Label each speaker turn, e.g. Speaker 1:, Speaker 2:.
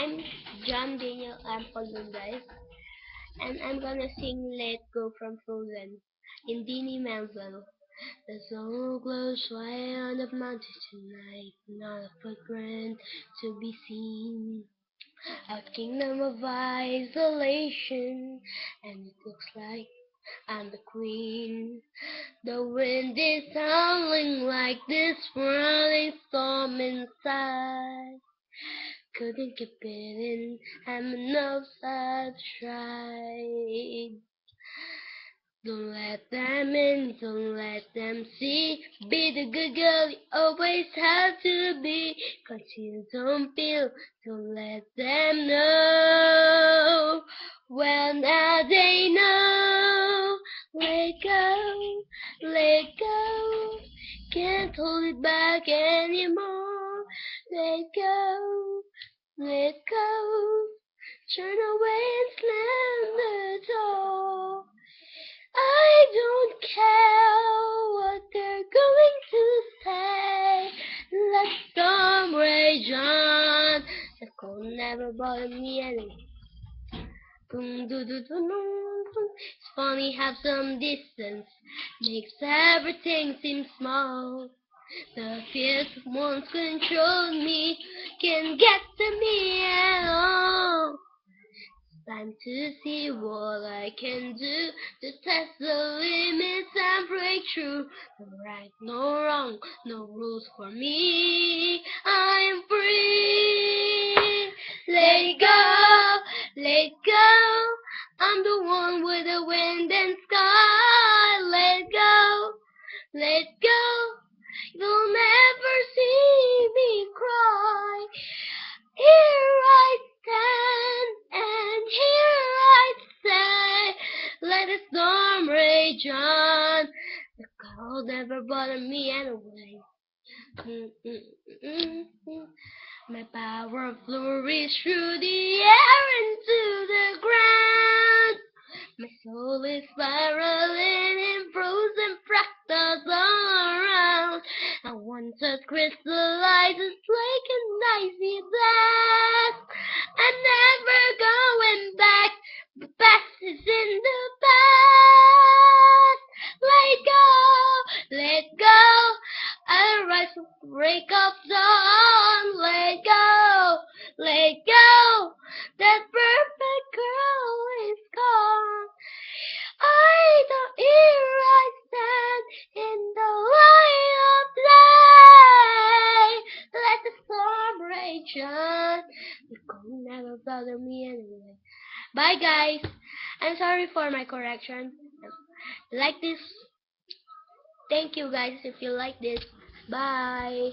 Speaker 1: I'm John Daniel Ampolon, guys, and I'm gonna sing Let Go from Frozen in Dini Menzel. The sun glows high on the mountain tonight, not a footprint to be seen. A kingdom of isolation, and it looks like I'm the queen. The wind is howling like this swirling storm inside. Couldn't keep it in, and no such tried. Don't let them in, don't let them see. Be the good girl you always have to be. 'Cause you don't feel, don't let them know. Well, now they know. Let go, let go. Can't hold it back anymore. Let go, let go. Turn away and slam the door. I don't care what they're going to say. Let storm rage on. The cold never bothered me anyway. Boom, doo, doo, doo, doo, doo. It's funny how some distance makes everything seem small. The fears that once controlled me can't get to me at all. Time to see what I can do to test the limits and break through. No right, no wrong, no rules for me. I am free. Let it go, let go. I'm the one with the wind and sky. Let go, let go. You'll never see me cry. Here I stand, and here I stay. Let the storm rage on. The cold never bothered me anyway. Mm-mm-mm-mm. My power flurries through the air into the ground. My soul is spiraling in frozen fractals all around. And once it crystallizes like an icy blast, I'm never going back. The past is in the past. Let go, let go. I'll rise with the break of dawn. Let go, let go. That perfect girl is gone. I don't hear I stand in the light of day. Let the storm rage on. The cold never bother me anyway. Bye, guys. I'm sorry for my correction. Like this. Thank you, guys, if you like this. Bye.